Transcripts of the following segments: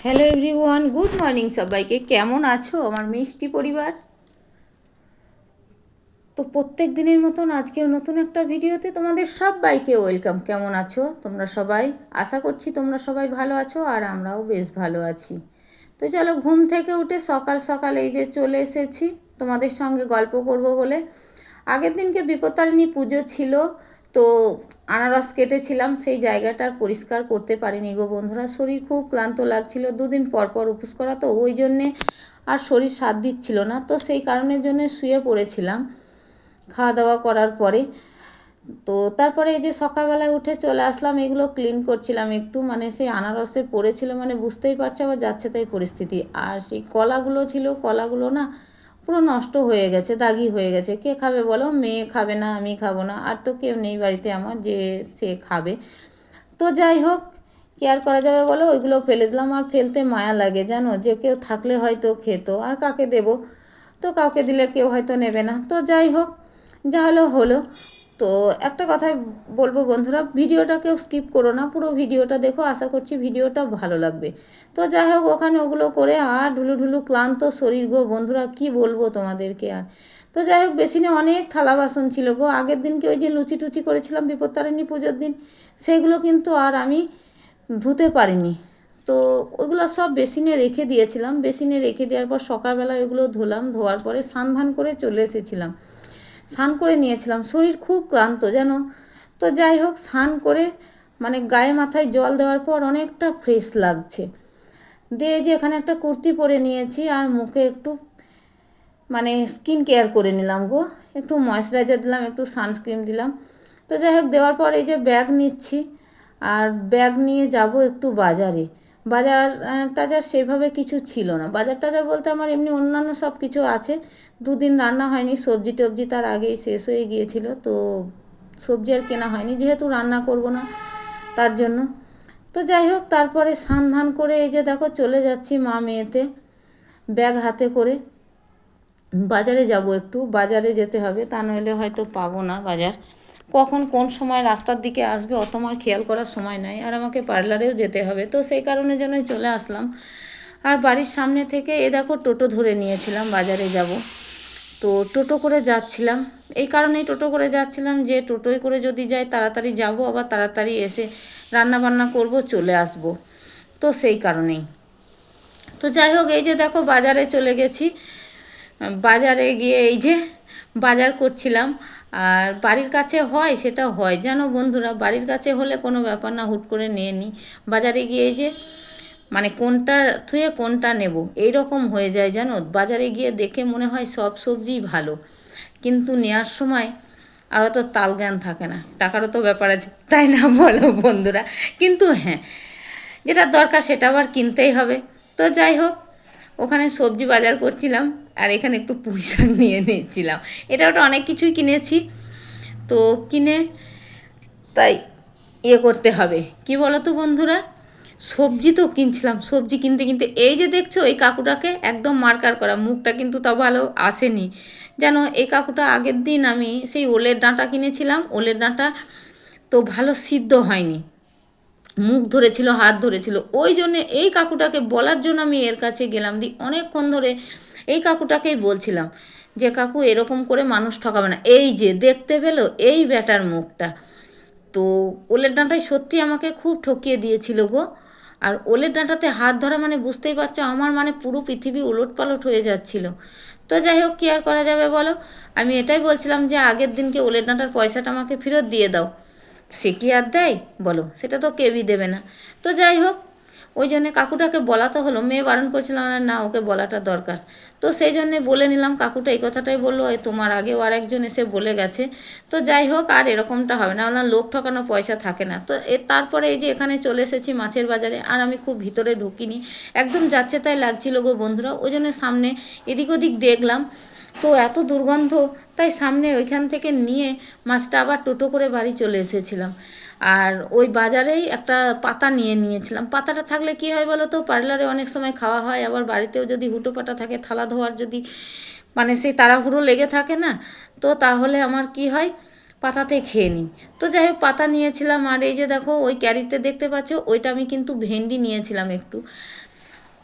Hello everyone, good morning সবাইকে। কেমন আছো আমার মিষ্টি পরিবার? তো প্রত্যেক দিনের মতন আজকেও নতুন একটা ভিডিওতে তোমাদের সবাইকে ওয়েলকাম। কেমন আছো তোমরা সবাই? আশা করছি তোমরা সবাই ভালো আছো, আর আমরাও বেশ ভালো আছি। তো চলো, ঘুম থেকে উঠে সকাল সকাল এই যে চলে এসেছি তোমাদের সঙ্গে গল্প করব বলে। আগের দিনকে বিপত্তারিণী পুজো ছিল, তো আনারস কেটেছিলাম, সেই জায়গাটার পরিষ্কার করতে পারিনি গো বন্ধুরা। শরীর খুব ক্লান্ত লাগছিল, দুদিন পর পর উপোস করা, তো ওই জন্যে আর শরীর সাথ দিচ্ছিল না, তো সেই কারণের জন্য শুয়ে পড়েছিলাম খাওয়া দাওয়া করার পরে। তো তারপরে এই যে সকালবেলায় উঠে চলে আসলাম, এগুলো ক্লিন করছিলাম একটু, মানে সেই আনারসে পড়েছিল, মানে বুঝতেই পারছো আবার যাচ্ছে তাই পরিস্থিতি। আর সেই কলাগুলো ছিল, কলাগুলো না পুরো নষ্ট হয়ে গেছে, দাগি হয়ে গেছে। কে খাবে বলো? মেয়ে খাবে না, আমি খাবো না, আর তো কেউ নেই বাড়িতে আমার যে সে খাবে। তো যাই হোক, কি আর করা যাবে বলো, ওইগুলো ফেলে দিলাম। আর ফেলতে মায়া লাগে জানো, যে কেউ থাকলে হয়তো খেত, আর কাকে দেব? তো কাউকে দিলে কেউ হয়তো নেবে না। তো যাই হোক, যা হলো হলো। তো একটা কথাই বলবো বন্ধুরা, ভিডিওটা কেউ স্কিপ করো না, পুরো ভিডিওটা দেখো, আশা করছি ভিডিওটা ভালো লাগবে। তো যাই হোক, ওখানে ওগুলো করে আর ঢুলু ঢুলু ক্লান্ত শরীর গো বন্ধুরা, কি বলবো তোমাদেরকে আর। তো যাই হোক, বেসিনে অনেক থালা বাসন ছিল গো। আগের দিনকে ওই যে লুচি টুচি করেছিলাম বিপত্তারিণী পুজোর দিন, সেগুলো কিন্তু আর আমি ধুতে পারিনি। তো ওইগুলো সব বেসিনে রেখে দিয়েছিলাম। বেসিনে রেখে দেওয়ার পর সকালবেলা ওইগুলো ধুলাম, ধোয়ার পরে স্নান ধান করে চলে এসেছিলাম, স্নান করে নিয়েছিলাম। শরীর খুব ক্লান্ত জানো। তো যাই হোক, স্নান করে মানে গায়ে মাথায় জল দেওয়ার পর অনেকটা ফ্রেশ লাগছে। দিয়ে যে এখানে একটা কুর্তি পরে নিয়েছি, আর মুখে একটু মানে স্কিন কেয়ার করে নিলাম গো, একটু ময়েশ্চারাইজার দিলাম, একটু সানস্ক্রিন দিলাম। তো যাই হোক, দেওয়ার পর এই যে ব্যাগ নিচ্ছি, আর ব্যাগ নিয়ে যাব একটু বাজারে। বাজার টাজার সেভাবে কিছু ছিল না, বাজার টাজার বলতে আমার এমনি অন্যান্য সব কিছু আছে। দুদিন রান্না হয়নি, সবজি টবজি তার আগেই শেষ হয়ে গিয়েছিল, তো সবজি আর কেনা হয়নি, যেহেতু রান্না করব না তার জন্য। তো যাই হোক, তারপরে স্নান ধান করে এই যে দেখো চলে যাচ্ছি মা মেয়েতে, ব্যাগ হাতে করে। বাজারে যাব, একটু বাজারে যেতে হবে, তা নইলে হয়তো পাবো না বাজার। কখন কোন সময় রাস্তার দিকে আসবে অত আমার খেয়াল করার সময় নাই, আর আমাকে পার্লারেও যেতে হবে, তো সেই কারণের জন্যই চলে আসলাম। আর বাড়ির সামনে থেকে এ দেখো টোটো ধরে নিয়েছিলাম, বাজারে যাব। তো টোটো করে যাচ্ছিলাম, এই কারণেই টোটো করে যাচ্ছিলাম যে টোটোয় করে যদি যাই তাড়াতাড়ি যাব, আবার তাড়াতাড়ি এসে রান্না বান্না করব, চলে আসব। তো সেই কারণেই। তো যাই হোক, এই যে দেখো বাজারে চলে গেছি। বাজারে গিয়ে এই যে বাজার করছিলাম। আর বাড়ির কাছে হয় সেটা হয় জানো বন্ধুরা, বাড়ির কাছে হলে কোনো ব্যাপার না, হুট করে নিয়ে নিই। বাজারে গিয়ে এই যে মানে কোনটা থুয়ে কোনটা নেব এই রকম হয়ে যায় জানো। বাজারে গিয়ে দেখে মনে হয় সব সবজিই ভালো, কিন্তু নেওয়ার সময় আর অত তাল জ্ঞান থাকে না, টাকারও তো ব্যাপার আছে তাই না বলো বন্ধুরা। কিন্তু হ্যাঁ, যেটা দরকার সেটা আবার কিনতেই হবে। তো যাই হোক, ওখানে সবজি বাজার করছিলাম, আর এখানে একটু পুঁই শাক নিয়ে নিচ্ছিলাম। এটা ওটা অনেক কিছুই কিনেছি, তো কিনে তাই করতে হবে, কি বলো তো বন্ধুরা। সবজি তো কিনছিলাম, সবজি কিনতে কিনতে এই যে দেখছো এই কাকুটাকে একদম মার্কার করা, মুখটা কিন্তু তাও ভালো আসেনি যেন। এই কাকুটা আগের দিন আমি সেই ওলের ডাঁটা কিনেছিলাম, ওলের ডাঁটা তো ভালো সিদ্ধ হয়নি, মুখ ধরেছিল, হাত ধরেছিল, ওই জন্যে এই কাকুটাকে বলার জন্য আমি এর কাছে গেলাম। অনেকক্ষণ ধরে এই কাকুটাকেই বলছিলাম যে কাকু এরকম করে মানুষ ঠকাবে না। এই যে দেখতে পেলো এই ব্যাটার মুখটা। তো ওলের ডাঁটায় সত্যি আমাকে খুব ঠকিয়ে দিয়েছিল গো। আর ওলের ডাঁটাতে হাত ধরা মানে বুঝতেই পারছো, আমার মানে পুরো পৃথিবী উলটপালট হয়ে যাচ্ছিল। তো যাই হোক, কী আর করা যাবে বলো। আমি এটাই বলছিলাম যে আগের দিনকে ওলের ডাঁটার পয়সাটা আমাকে ফেরত দিয়ে দাও। সে কি আর দেয় বলো, সেটা তো কেউই দেবে না। তো যাই হোক, ওই জন্যে কাকুটাকে বলা তো হলো, মেয়ে বারণ করছিলাম না, ওকে বলাটা দরকার। তো সেই জন্যে বলে নিলাম, কাকুটা এই কথাটাই বললো, তোমার আগেও আর একজন এসে বলে গেছে। তো যাই হোক, আর এরকমটা হবে না, বললাম লোক ঠকানো পয়সা থাকে না। তো তারপরে এই যে এখানে চলে এসেছি মাছের বাজারে, আর আমি খুব ভিতরে ঢুকিনি, একদম যাচ্ছে তাই লাগছিল গো বন্ধুরা। ওই জন্য সামনে এদিক ওদিক দেখলাম, তো এত দুর্গন্ধ, তাই সামনে ওইখান থেকে নিয়ে মাছটা আবার টোটো করে বাড়ি চলে এসেছিলাম। আর ওই বাজারেই একটা পাতা নিয়ে নিয়েছিলাম। পাতাটা থাকলে কি হয় বলো তো, পার্লারে অনেক সময় খাওয়া হয়, আবার বাড়িতেও যদি হুটো পাটা থাকে, থালা ধোয়ার যদি মানে সেই তাড়াহুড়ো লেগে থাকে না, তো তাহলে আমার কি হয়, পাতাতে খেয়ে নিই। তো যাই হোক, পাতা নিয়েছিলাম। আর এই যে দেখো ওই ক্যারিতে দেখতে পাচ্ছ, ওইটা আমি কিন্তু ভেন্ডি নিয়েছিলাম একটু।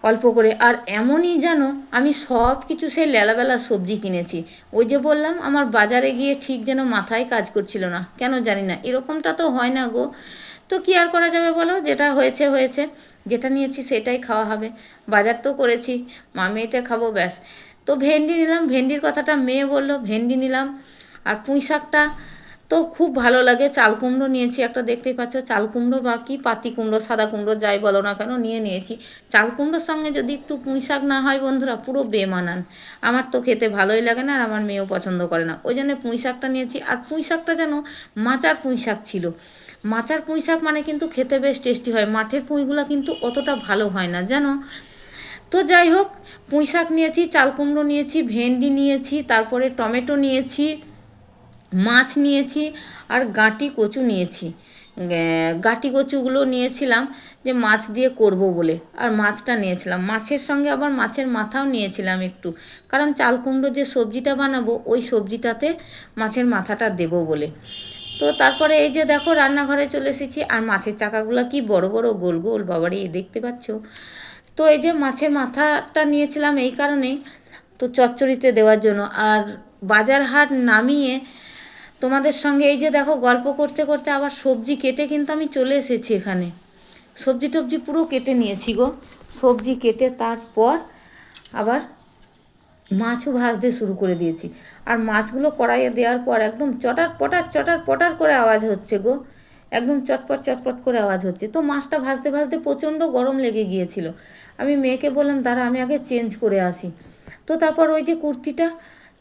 অল্প করে। আর এমনই যেন আমি সব কিছু সেই লেলাবেলা সবজি কিনেছি। ওই যে বললাম আমার বাজারে গিয়ে ঠিক যেন মাথায় কাজ করছিল না, কেন জানি না, এরকমটা তো হয় না গো। তো কী আর করা যাবে বলো, যেটা হয়েছে হয়েছে, যেটা নিয়েছি সেটাই খাওয়া হবে। বাজার তো করেছি, মেয়েতে খাবো ব্যাস। তো ভেন্ডি নিলাম, ভেন্ডির কথাটা মেয়ে বললো, ভেন্ডি নিলাম। আর পুঁই শাকটা তো খুব ভালো লাগে। চাল কুমড়ো নিয়েছি একটা, দেখতেই পাচ্ছ, চাল কুমড়ো বা কি পাতি কুমড়ো, সাদা কুমড়ো যাই বলো না কেন নিয়েছি। চাল কুমড়োর সঙ্গে যদি একটু পুঁই শাক না হয় বন্ধুরা, পুরো বেমানান। আমার তো খেতে ভালোই লাগে না, আর আমার মেয়েও পছন্দ করে না, ওই জন্য পুঁই শাকটা নিয়েছি। আর পুঁই শাকটা যেন মাচার পুঁই শাক ছিল। মাচার পুঁই শাক মানে কিন্তু খেতে বেশ টেস্টি হয়, মাঠের পুঁইগুলো কিন্তু অতটা ভালো হয় না জানো। তো যাই হোক, পুঁই শাক নিয়েছি, চাল কুমড়ো নিয়েছি, ভেন্ডি নিয়েছি, তারপরে টমেটো নিয়েছি, মাছ নিয়েছি, আর গাঁটি কচু নিয়েছি। গাঁটি কচুগুলো নিয়েছিলাম যে মাছ দিয়ে করব বলে, আর মাছটা নিয়েছিলাম, মাছের সঙ্গে আবার মাছের মাথাও নিয়েছিলাম একটু, কারণ চাল কুমড়ো যে সবজিটা বানাবো ওই সবজিটাতে মাছের মাথাটা দেব বলে। তো তারপরে এই যে দেখো রান্নাঘরে চলে এসেছি, আর মাছের চাকাগুলো কি বড় বড় গোল গোল, বাবারে দেখতে পাচ্ছ। তো এই যে মাছের মাথাটা নিয়েছিলাম এই কারণেই, তো চচ্চড়িতে দেওয়ার জন্য। আর বাজার হাট নামিয়ে তোমাদের সঙ্গে এই যে দেখো গল্প করতে করতে আবার সবজি কেটে কিন্তু আমি চলে এসেছি এখানে। সবজি টবজি পুরো কেটে নিয়েছি গো। সবজি কেটে তারপর আবার মাছও ভাজতে শুরু করে দিয়েছি। আর মাছগুলো কড়াইয়ে দেওয়ার পর একদম চটার পটার করে আওয়াজ হচ্ছে গো, একদম চটপট চটপট করে আওয়াজ হচ্ছে। তো মাছটা ভাজতে ভাজতে প্রচণ্ড গরম লেগে গিয়েছিল। আমি মেয়েকে বললাম দাঁড়া আমি আগে চেঞ্জ করে আসি। তো তারপর ওই যে কুর্তিটা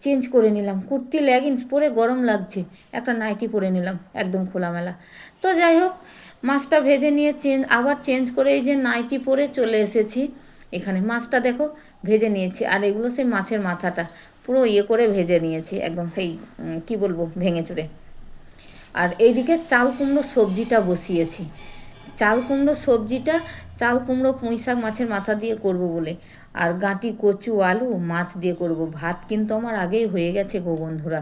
চেঞ্জ করে নিলাম, কুর্তি লেগিংস পরে গরম লাগছে, একটা নাইটি পরে নিলাম একদম খোলামেলা। তো যাই হোক, মাছটা ভেজে নিয়ে আবার চেঞ্জ করে এই যে নাইটি পরে চলে এসেছি এখানে। মাছটা দেখো ভেজে নিয়েছি, আর এগুলো সেই মাছের মাথাটা পুরো করে ভেজে নিয়েছি একদম সেই কি বলবো ভেঙে চুরে। আর এইদিকে চাল কুমড়ো সবজিটা বসিয়েছি। চাল কুমড়ো সবজিটা, চাল কুমড়ো পুঁই শাক মাছের মাথা দিয়ে করব বলে, আর গাঁটি কচু আলু মাছ দিয়ে করব। ভাত কিন্তু আমার আগেই হয়ে গেছে গো বন্ধুরা,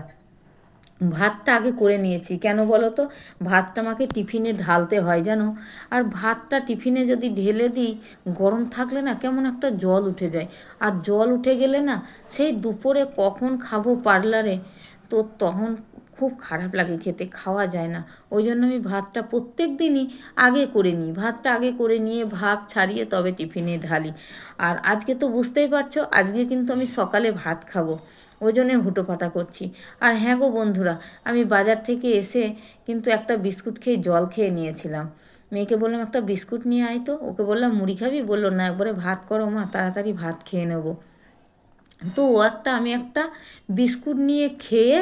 ভাতটা আগে করে নিয়েছি। কেন বলো তো, ভাতটা আমাকে টিফিনে ঢালতে হয় জানো। আর ভাতটা টিফিনে যদি ঢেলে দিই, গরম থাকলে না কেমন একটা জল উঠে যায়। আর জল উঠে গেলে না সেই দুপুরে কখন খাবো পার্লারে, তো তখন খুব খারাপ লাগে খেতে, খাওয়া যায় না। ওই জন্য আমি ভাতটা প্রত্যেক দিনই আগে করে নিই, ভাতটা আগে করে নিয়ে ভাপ ছাড়িয়ে তবে টিফিনে ঢালি। আর আজকে তো বুঝতেই পারছো, আজকে কিন্তু আমি সকালে ভাত খাবো, ওই জন্যে হুটোপাটা করছি। আর হ্যাঁ গো বন্ধুরা, আমি বাজার থেকে এসে কিন্তু একটা বিস্কুট খেয়ে জল খেয়ে নিয়েছিলাম। মেয়েকে বললাম একটা বিস্কুট নিয়ে আয়, তো ওকে বললাম মুড়ি খাবি, বললো না একবারে ভাত করো মা, তাড়াতাড়ি ভাত খেয়ে নেবো। তো আমি একটা বিস্কুট নিয়ে খেয়ে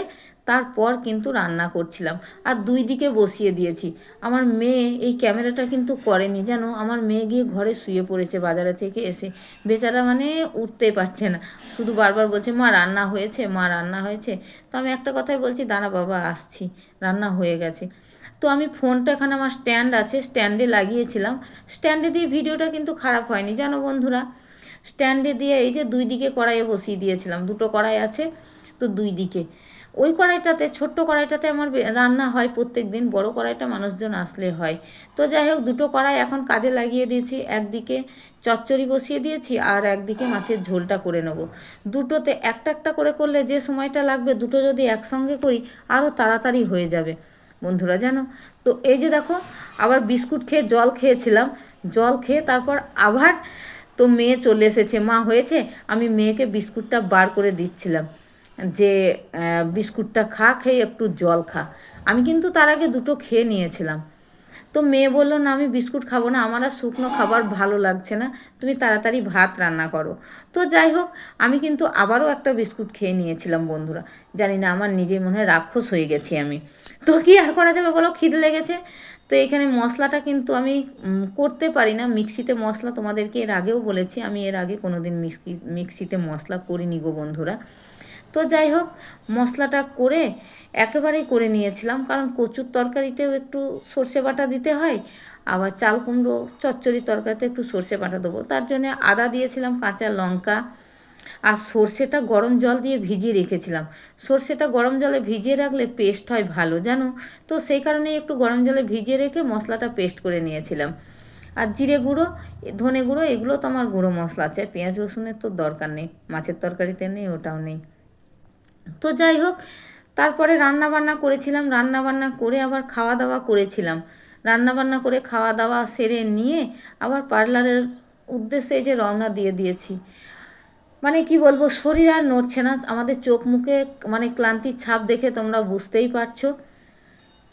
তারপর কিন্তু রান্না করছিলাম, আর দুই দিকে বসিয়ে দিয়েছি। আমার মেয়ে এই ক্যামেরাটা কিন্তু করেনি জানো, আমার মেয়ে গিয়ে ঘরে শুয়ে পড়েছে বাজারে থেকে এসে, বেচারা মানে উঠতে পারছে না, শুধু বারবার বলছে মা রান্না হয়েছে, মা রান্না হয়েছে। তো আমি একটা কথাই বলছি দাঁড়া বাবা আসছি, রান্না হয়ে গেছে। তো আমি ফোনটা এখানে আমার স্ট্যান্ড আছে, স্ট্যান্ডে লাগিয়েছিলাম। স্ট্যান্ডে দিয়ে ভিডিওটা কিন্তু খারাপ হয়নি জানো বন্ধুরা। স্ট্যান্ডে দিয়ে এই যে দুই দিকে কড়াইয়ে বসিয়ে দিয়েছিলাম, দুটো কড়াই আছে তো দুই দিকে। ওই কড়াইটাতে, ছোট্ট কড়াইটাতে আমার রান্না হয় প্রত্যেক দিন, বড় কড়াইটা মানুষজন আসলে হয়। তো যাই হোক, দুটো কড়াই এখন কাজে লাগিয়ে দিয়েছি, একদিকে চচ্চড়ি বসিয়ে দিয়েছি আর একদিকে মাছের ঝোলটা করে নেব। দুটোতে একটা একটা করে করলে যে সময়টা লাগবে, দুটো যদি একসঙ্গে করি আরও তাড়াতাড়ি হয়ে যাবে বন্ধুরা জানো। তো এই যে দেখো, আবার বিস্কুট খেয়ে জল খেয়েছিলাম, জল খেয়ে তারপর আবার তো মেয়ে চলে এসেছে, মা হয়েছে, আমি মেয়েকে বিস্কুটটা বার করে দিচ্ছিলাম যে বিস্কুটটা খা, খেয়ে একটু জল খা। আমি কিন্তু তার আগে দুটো খেয়ে নিয়েছিলাম। তো মেয়ে বললো না আমি বিস্কুট খাবো না, আমার আর শুকনো খাবার ভালো লাগছে না, তুমি তাড়াতাড়ি ভাত রান্না করো। তো যাই হোক, আমি কিন্তু আবারও একটা বিস্কুট খেয়ে নিয়েছিলাম বন্ধুরা। জানি না আমার নিজে মনে হয় রাক্ষস হয়ে গেছি আমি। তো কি আর করা যাবে বলো, খিদে লেগেছে। তো এখানে মশলাটা কিন্তু আমি করতে পারি না মিক্সিতে মশলা, তোমাদেরকে এর আগেও বলেছি আমি এর আগে কোনো দিন মিক্সিতে মশলা করিনি গো বন্ধুরা। তো যাই হোক, মশলাটা করে একেবারেই করে নিয়েছিলাম, কারণ কচুর তরকারিতেও একটু সর্ষে বাটা দিতে হয়, আবার চাল কুমড়ো চচ্চড়ির তরকারিতে একটু সর্ষে বাটা দেবো, তার জন্য আদা দিয়েছিলাম, কাঁচা লঙ্কা, আর সর্ষেটা গরম জল দিয়ে ভিজিয়ে রেখেছিলাম। সর্ষেটা গরম জলে ভিজিয়ে রাখলে পেস্ট হয় ভালো জানো। তো সেই কারণেই একটু গরম জলে ভিজিয়ে রেখে মশলাটা পেস্ট করে নিয়েছিলাম। আর জিরে গুঁড়ো, ধনে গুঁড়ো, এগুলো তো আমার গুঁড়ো মশলা আছে। পেঁয়াজ রসুনের তো দরকার নেই, মাছের তরকারিতে নেই, ওটাও নেই। তো যাই হোক, তারপরে রান্না বান্না করেছিলাম, রান্না বান্না করে আবার খাওয়া দাওয়া করেছিলাম। রান্না বান্না করে খাওয়া দাওয়া সেরে নিয়ে আবার পার্লারের উদ্দেশ্যে এই যে রওনা দিয়ে দিয়েছি। মানে কি বলবো, শরীর আর নড়ছে না, আমাদের চোখ মুখে মানে ক্লান্তির ছাপ দেখে তোমরা বুঝতেই পারছো।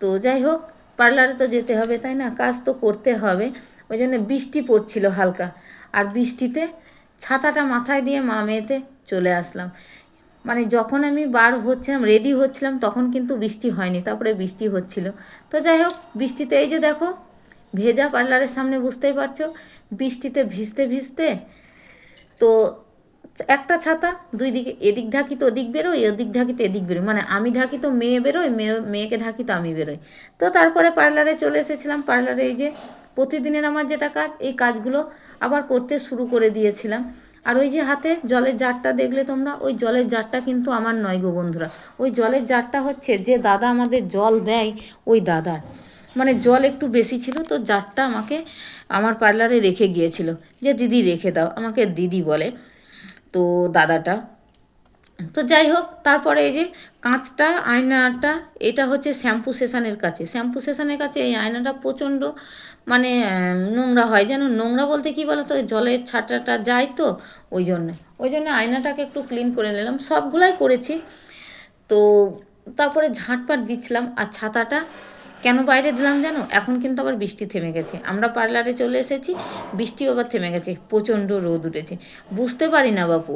তো যাই হোক, পার্লারে তো যেতে হবে, তাই না, কাজ তো করতে হবে। ওই জন্য বৃষ্টি পড়ছিল হালকা, আর বৃষ্টিতে ছাতাটা মাথায় দিয়ে মা মেয়েতে চলে আসলাম। মানে যখন আমি বার হচ্ছিলাম, রেডি হচ্ছিলাম, তখন কিন্তু বৃষ্টি হয়নি, তারপরে বৃষ্টি হচ্ছিল। তো যাই হোক, বৃষ্টিতে এই যে দেখো ভেজা, পার্লারের সামনে বুঝতেই পারছো, বৃষ্টিতে ভিজতে ভিজতে তো একটা ছাতা দুই দিকে, এদিক ঢাকি তো ওদিক বেরোয়, ওদিক ঢাকি তো এদিক বেরোয়, মানে আমি ঢাকি তো মেয়ে বেরোয়, মেয়েকে ঢাকি তো আমি বেরোই। তো তারপরে পার্লারে চলে এসেছিলাম। পার্লারে এই যে প্রতিদিনের আমার যেটা কাজ, এই কাজগুলো আবার করতে শুরু করে দিয়েছিলাম। আর ওই যে হাতে জলের জারটা দেখলে তোমরা, ওই জলের জারটা কিন্তু আমার নয় গো বন্ধুরা, ওই জলের জারটা হচ্ছে যে দাদা আমাদের জল দেয়, ওই দাদার। মানে জল একটু বেশি ছিল, তো জারটা আমাকে আমার পার্লারে রেখে গিয়েছিল, যে দিদি রেখে দাও, আমাকে দিদি বলে তো দাদাটা। তো যাই হোক, তারপরে এই যে কাঁচটা, আয়নাটা, এটা হচ্ছে শ্যাম্পু সেশনের কাছে, শ্যাম্পু সেশনের কাছে এই আয়নাটা প্রচণ্ড মানে নোংরা হয়, যেন নোংরা বলতে কি বলো তো, জলের ছাটাটা যায় তো, ওই জন্য আয়নাটাকে একটু ক্লিন করে নিলাম, সবগুলাই করেছি। তো তারপরে ঝাঁটপাট দিচ্ছিলাম। আর ছাতাটা কেন বাইরে দিলাম জানো, এখন কিন্তু আবার বৃষ্টি থেমে গেছে, আমরা পার্লারে চলে এসেছি, বৃষ্টিও আবার থেমে গেছে, প্রচণ্ড রোদ উঠেছে। বুঝতে পারি না বাপু,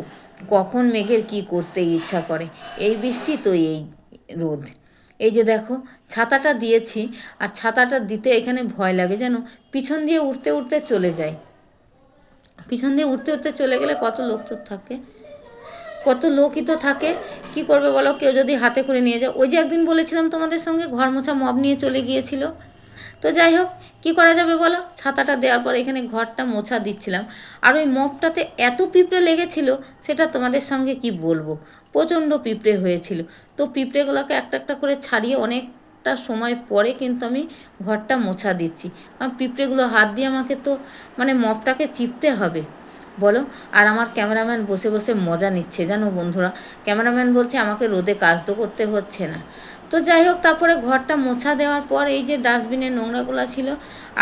কখন মেঘের কি করতে ইচ্ছা করে, এই বৃষ্টি তো এই রোদ। এই যে দেখো ছাতাটা দিয়েছি, আর ছাতাটা দিতে এখানে ভয় লাগে যেন, পিছন দিয়ে উঠতে উঠতে চলে যায়, পিছন দিয়ে উঠতে উঠতে চলে গেলে কত লোক তো থাকে, কত লোকই তো থাকে, কি করবে বলো, কেউ যদি হাতে করে নিয়ে যায়। ওই যে একদিন বলেছিলাম তোমাদের সঙ্গে, ঘর মোছা মব নিয়ে চলে গিয়েছিল। তো যাই হোক, কী করা যাবে বলো, ছাতাটা দেওয়ার পর এখানে ঘরটা মোছা দিচ্ছিলাম, আর ওই মপটাতে এত পিঁপড়ে লেগেছিল, সেটা তোমাদের সঙ্গে কি বলবো, প্রচণ্ড পিঁপড়ে হয়েছিল। তো পিঁপড়েগুলোকে একটা একটা করে ছাড়িয়ে অনেকটা সময় পরে কিন্তু আমি ঘরটা মোছা দিচ্ছি, কারণ পিঁপড়েগুলো হাত দিয়ে আমাকে তো মানে মপটাকে চিপতে হবে বলো। আর আমার ক্যামেরাম্যান বসে বসে মজা নিচ্ছে জানো বন্ধুরা, ক্যামেরাম্যান বলছে আমাকে রোদে কাজ তো করতে হচ্ছে না। তো যাই হোক, তারপরে ঘরটা মোছা দেওয়ার পর এই যে ডাস্টবিনে নোংরাগুলো ছিল,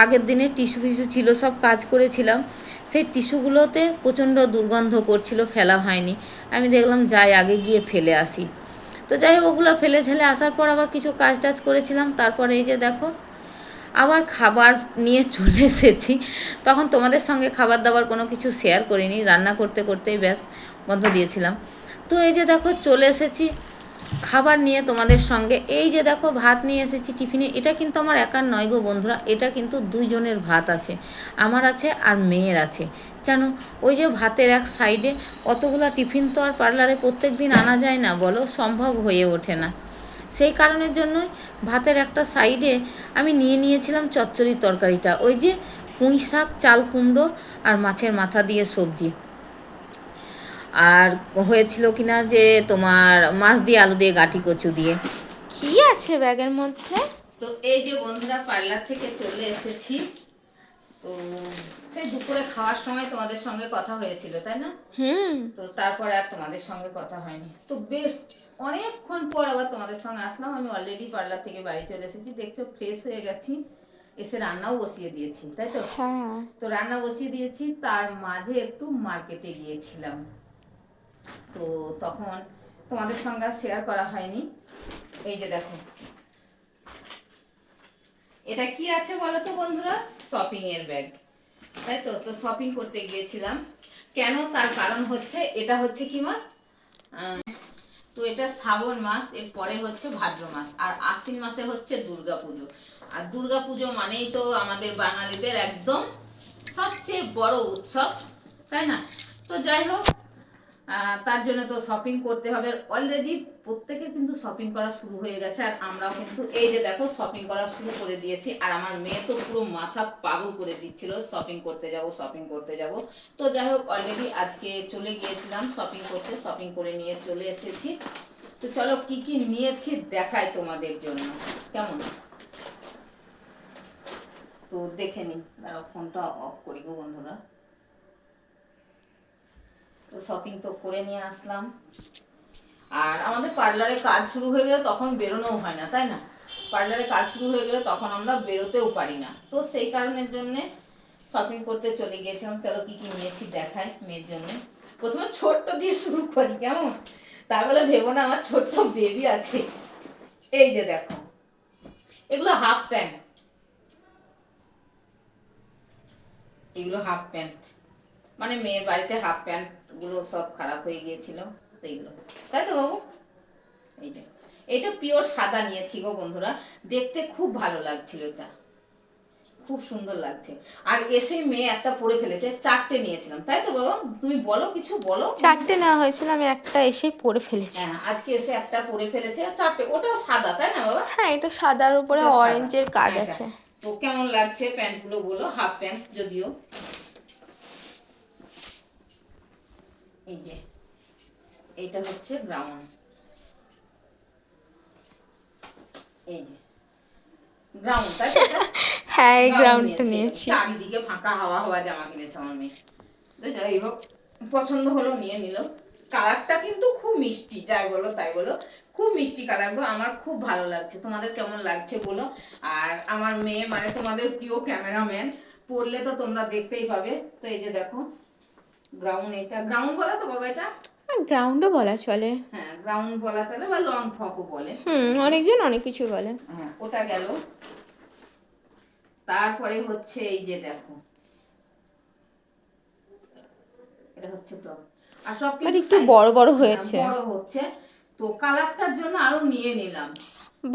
আগের দিনে টিস্যু ফিস্যু ছিল, সব কাজ করেছিলাম, সেই টিস্যুগুলোতে প্রচণ্ড দুর্গন্ধ করছিল, ফেলা হয়নি। আমি দেখলাম যাই আগে গিয়ে ফেলে আসি। তো যাই হোক, ওগুলো ফেলে ঝেলে আসার পর আবার কিছু কাজ টাজ করেছিলাম। তারপরে এই যে দেখো আবার খাবার নিয়ে চলে এসেছি। তখন তোমাদের সঙ্গে খাবার দাবার কোনো কিছু শেয়ার করিনি, রান্না করতে করতেই ব্যাস বন্ধ দিয়েছিলাম। তো এই যে দেখো চলে এসেছি খাবার নিয়ে তোমাদের সঙ্গে। এই যে দেখো ভাত নিয়ে এসেছি টিফিনে, এটা কিন্তু আমার একার নয় গো বন্ধুরা, এটা কিন্তু দুইজনের ভাত আছে, আমার আছে আর মেয়ের আছে জানো। ওই যে ভাতের এক সাইডে অতগুলা টিফিন তো আর পার্লারে প্রত্যেক দিন আনা যায় না বলো, সম্ভব হয়ে ওঠে না। সেই কারণের জন্যই ভাতের একটা সাইডে আমি নিয়ে নিয়েছিলাম চচ্চড়ির তরকারিটা, ওই যে পুঁই শাক, চাল কুমড়ো আর মাছের মাথা দিয়ে সবজি। আর হয়েছিল কিনা যে তোমার মাছ দিয়ে আলু দিয়ে গাঁটি কচু দিয়ে। কি আছে ব্যাগের মধ্যে? তো এই যে বন্ধুরা পার্লার থেকে চলে এসেছি। তো সেই দুপুরে খাওয়ার সময় তোমাদের সঙ্গে কথা হয়েছিল তাই না? তো তারপরে আর তোমাদের সঙ্গে কথা হয়নি। তো বেশ অনেকক্ষণ পর আবার তোমাদের সঙ্গে আসলাম। আমি অলরেডি পার্লার থেকে বাড়ি চলে এসেছি, দেখছো ফ্রেশ হয়ে গেছি, এসে রান্নাও বসিয়ে দিয়েছি তাই তো? হ্যাঁ। তো রান্না বসিয়ে দিয়েছি, তার মাঝে একটু মার্কেটে গিয়েছিলাম। তো তখন তোমাদের সঙ্গে শেয়ার করা হয়নি। এই যে দেখো এটা কি আছে বলো তো বন্ধুরা, শপিং এর ব্যাগ তাই তো। তো শপিং করতে গিয়েছিলাম, কেন তার কারণ হচ্ছে এটা হচ্ছে কি মাস, তো এটা শ্রাবণ মাস, এর পরে হচ্ছে ভাদ্র মাস, আর আশ্বিন মাসে হচ্ছে দুর্গা পুজো। আর দুর্গা পুজো মানেই তো আমাদের বাঙালিদের একদম সবচেয়ে বড় উৎসব তাই না? তো যাই হোক, তার জন্য তো শপিং করতে হবে। অলরেডি প্রত্যেকে কিন্তু শপিং করা শুরু হয়ে গেছে, আর আমরাও কিন্তু এই যে দেখো শপিং করা শুরু করে দিয়েছি। আর আমার মেয়ে তো পুরো মাথা পাগল করে দিচ্ছিল, শপিং করতে যাব শপিং করতে যাব। তো যাই হোক, অলরেডি আজকে চলে গিয়েছিলাম শপিং করতে, শপিং করে নিয়ে চলে এসেছি। তো চলো কি কি নিয়েছি দেখাই তোমাদের জন্য, কেমন? তো দেখে নিন, দাঁড়াও ফোনটা অফ করি গো বন্ধুরা। তো শপিং তো করে নিয়ে আসলাম, আর আমাদের পার্লারে কাজ শুরু হয়ে গেলে তখন বেরোনোও হয় না, তাই না? পার্লারে কাজ শুরু হয়ে গেলে তখন আমরা বেরোতেও পারি না, তো সেই কারণের জন্যে শপিং করতে চলে গিয়েছিলাম। চলো কি কি নিয়েছি দেখাই মেয়ের জন্য। প্রথমে ছোট্ট দিয়ে শুরু করি, কেমন? তাই বলে ভেবো না আমার ছোট্ট বেবি আছে। এই যে দেখো, এগুলো হাফ প্যান্ট, এগুলো হাফ প্যান্ট, মানে মেয়ের বাড়িতে হাফ প্যান্ট গুলো সব খারাপ হয়ে গিয়েছিল, তো এইগুলো, তাই তো বাবু? এই যে এটা পিওর সাদা নিয়েছি গো বন্ধুরা, দেখতে খুব ভালো লাগছিল, এটা খুব সুন্দর লাগছে। আর এসে মেয়ে একটা পরে ফেলেছে, 4টে নিয়েছিলাম, তাই তো বাবা? তুমি বলো, কিছু বলো। 4টে নেওয়া হয়েছিল, আমি একটা এসেই পরে ফেলেছি। হ্যাঁ, আজকে এসে একটা পরে ফেলেছে, আর 4টে, ওটাও সাদা, তাই না বাবা? হ্যাঁ, এটা সাদার উপরে এটা সাদা। অরেঞ্জের কাজ হ্যাঁ, এটা। আছে। তো কেমন লাগছে প্যান্টগুলো বলো, হাফ প্যান্ট যদিও। এই যে এইটা হচ্ছে গ্রাউন্ড, এই যে গ্রাউন্ড, তাই তো এটা? হ্যাঁ, এই গ্রাউন্ড গ্রাউন্ডটা নিয়েছি। চারিদিকে ফাঁকা হাওয়া হাওয়া জামা কিনেছে আমার মেয়ে। তো যাই হোক, পছন্দ হলো, নিয়ে নিল। কালারটা কিন্তু খুব মিষ্টি, যাই বলো তাই বলো, খুব মিষ্টি কালার গো, আমার খুব ভালো লাগছে। তোমাদের কেমন লাগছে বলো। আর আমার মেয়ে মানে তোমাদের প্রিয় ক্যামেরাম্যান, পরলে তো তোমরা দেখতেই পাবে। তো এই যে দেখো গ্রাউন্ড, এটা গ্রাউন্ড বলা তো বাবা এটা? গ্রাউন্ডও বলা চলে। হ্যাঁ, গ্রাউন্ড বলা চলে, বা লং ফ্রকও বলে। অনেকজন অনেক কিছু বলে। হ্যাঁ, ওটা গেল। তারপরে হচ্ছে এই যে দেখো, এটা হচ্ছে টপ, আর সব বাট কিন্তু একটু বড় বড় হয়েছে। বড় হচ্ছে, তো কালারটার জন্য আরো নিয়ে নিলাম।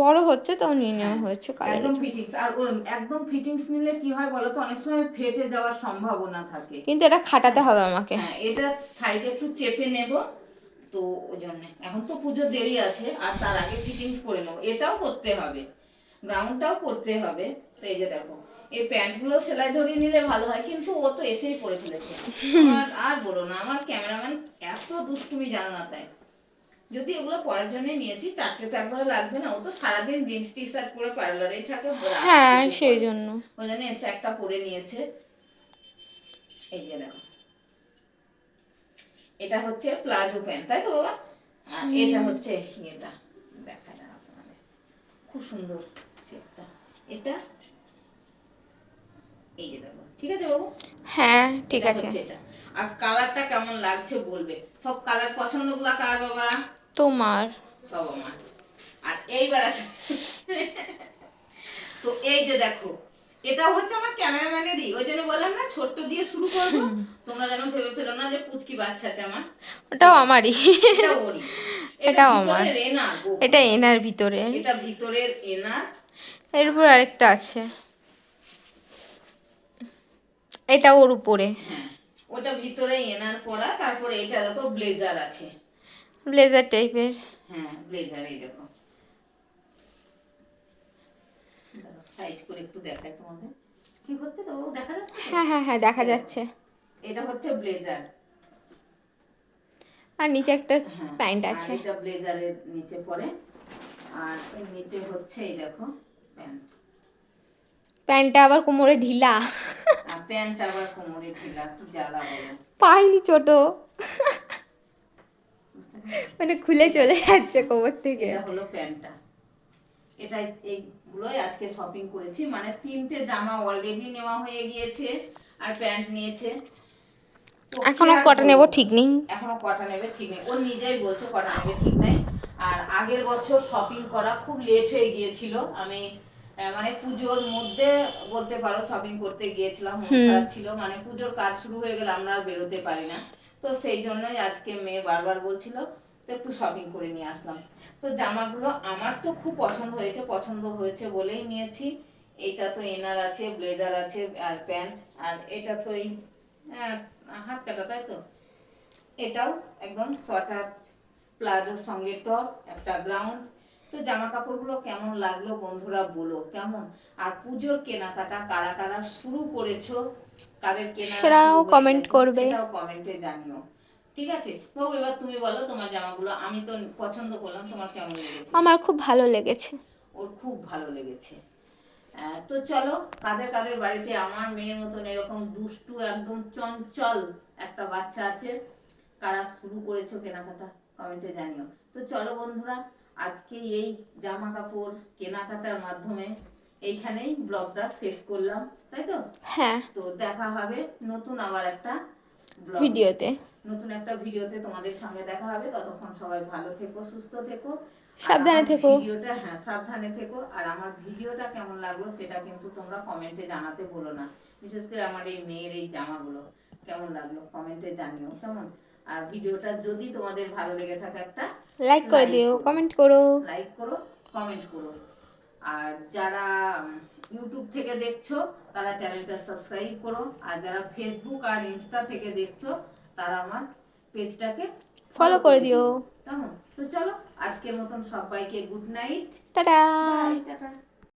বড় হচ্ছে তাও নিয়ে নেওয়া হ্যাঁ, হয়েছে একদম কালারের জন্য। ফিটিংস। আর একদম ফিটিংস নিলে কি হয় বলো তো, অনেক সময় ফেটে যাওয়ার সম্ভাবনা থাকে। কিন্তু এটা খাটাতে হবে আমাকে। হ্যাঁ, এটা সাইডে একটু চেপে নেব, তো ওই জন্য এখন তো পুজো দেরি আছে, আর তার আগে ফিটিংস করে নেবো। এটাও করতে হবে, গ্রাউন্ডটাও করতে হবে। তো এই যে দেখো, এই প্যান্টগুলো সেলাই ধরিয়ে নিলে ভালো হয়, কিন্তু ও তো এসেই পরে ফেলেছে। আর বলো না, আমার ক্যামেরাম্যান এত দুষ্টুমি, জানো না তাই। যদি এগুলো পরার জন্য নিয়েছি, 4টে তো একবারে লাগবে না, ও তো সারাদিন জিন্স টি শার্ট পরে পার্লারেই থাকে, হ্যাঁ, সেই জন্য। ওই জন্য এসে একটা পরে নিয়েছে। এই যে দেখো, এটা হচ্ছে প্লাজো প্যান্ট, তাই তো বাবা? আর এটা হচ্ছে এটা, দেখায় না আপনাদের, খুব সুন্দর সেটটা এটা। এই যে দেখো, ঠিক আছে বাবু? হ্যাঁ, ঠিক এটা আছে। হচ্ছে এটা। আর কালারটা কেমন লাগছে বলবে। সব কালার পছন্দগুলো কার বাবা? তোমার। সব আমার। আর এইবার আছে, তো এই যে দেখো, এটা হচ্ছে আমার ক্যামেরাম্যানেরই, ওই জন্য বললাম না ছোট্ট দিয়ে শুরু করবো। তোমরা যেন ভেবে ফেলো না যে পুচকি বাচ্চা জামা। ওটাও আমারই। এটা ওরই, এটা এটাও আমার। ভিতরের এনার গো। এটা এনার ভিতরে। এটা ভিতরের এনার। এর উপর আরেকটা আছে, এটা ওর উপরে। হ্যাঁ, ওটা ভিতরে এনার পরা। তারপরে এটা দেখো ব্লেজার আছে, ব্লেজার টাইপের। হ্যাঁ ব্লেজার। এই দেখো, সাইজ করে একটু দেখাই তোমাদের, কি হচ্ছে তো দেখা যাচ্ছে তো? হ্যাঁ হ্যাঁ হ্যাঁ, দেখা যাচ্ছে। এটা হচ্ছে ব্লেজার, আর নিচে একটা হ্যাঁ, প্যান্ট আর আছে। এটা ব্লেজারের নিচে পরে। আর এর নিচে হচ্ছে এই দেখো প্যান্ট, প্যান্টটা আবার কোমরে ঢিলা। আর প্যান্ট আবার কোমরে ঢিলা, কি জ্বালা বলো। পাইনি ছোট, মানে খুলে চলে যাচ্ছে কোমর থেকে। এটা হলো প্যান্টটা। এটা এইগুলোই আজকে শপিং করেছি, মানে 3টে জামা অলরেডি নেওয়া হয়ে গিয়েছে, আর প্যান্ট নিয়েছে। তো কি এখনো আর কটা নেব বলবো? ঠিক নেই। এখনো কটা নেবে ঠিক নেই, ও নিজেই বলছে কটা নেবে ঠিক নাই। আর আগের বছর শপিং করা খুব লেট হয়ে গিয়েছিল, আমি মানে পুজোর মধ্যে বলতে পারো শপিং করতে গিয়েছিলাম, মন খারাপ ছিল, মানে পুজোর কাজ শুরু হয়ে গেলে আমরা আর বেরোতে পারি না। তো সেই জন্যই আজকে মেয়ে বারবার বলছিল, তো একটু শপিং করে নিয়ে আসলাম। তো জামাগুলো আমার তো খুব পছন্দ হয়েছে বলেই নিয়েছি। এটা তো এনার আছে, ব্লেজার আছে, আর প্যান্ট। আর এটা তো এই হাত কাটা, তাই তো? এটাও একদম শর্টার প্লাজোর সঙ্গে টপ, একটা গ্রাউন্ড। তো জামা কাপড়গুলো কেমন লাগলো বন্ধুরা বলো, কেমন? আর পুজোর কেনাকাটা কারা কারা শুরু করেছো, কাদের কেনা সেটাও শুরু হয়ে কমেন্ট গেছে, করবে। সেটাও কমেন্টে জানিও। ঠিক আছে বাবু, এবার তুমি বলো তোমার জামাগুলো। আমি তো পছন্দ করলাম, তোমার কেমন লেগেছে? আমার খুব ভালো লেগেছে। ওর খুব ভালো লেগেছে। তো চলো, কাদের কাদের বাড়িতে আমার মেয়ের মতন এরকম দুষ্টু একদম চঞ্চল একটা বাচ্চা আছে, কারা শুরু করেছো কেনাকাটা কমেন্টে জানিও। তো চলো বন্ধুরা, আজকে এই জামা কাপড় কেনাকাটার মাধ্যমে এইখানেই ব্লগটা শেষ করলাম, তাই তো? হ্যাঁ, তো দেখা হবে নতুন আবার একটা ব্লগ, ভিডিওতে। নতুন একটা ভিডিওতে তোমাদের সঙ্গে দেখা হবে। ততক্ষণ সবাই ভালো থেকো, সুস্থ থেকো, আর সাবধানে আমার থেকো। ভিডিওটা, হ্যাঁ সাবধানে থেকো, আর আমার ভিডিওটা কেমন লাগলো সেটা কিন্তু তোমরা কমেন্টে জানাতে ভুলো না। বিশেষ করে আমার এই মেয়ের এই জামাগুলো কেমন লাগলো কমেন্টে জানিও, কেমন? আর ভিডিওটা যদি তোমাদের ভালো লেগে থাকে একটা লাইক করে দিও, কমেন্ট করো। লাইক করো, কমেন্ট করো। আর যারা ইউটিউব থেকে দেখছো তারা চ্যানেলটা সাবস্ক্রাইব করো, আর যারা ফেসবুক আর ইনস্টা থেকে দেখছো তারা আমার পেজটাকে ফলো করে দিও। কেমন? তো চলো, আজকের মতন সবাইকে good night, tata. Bye, tata.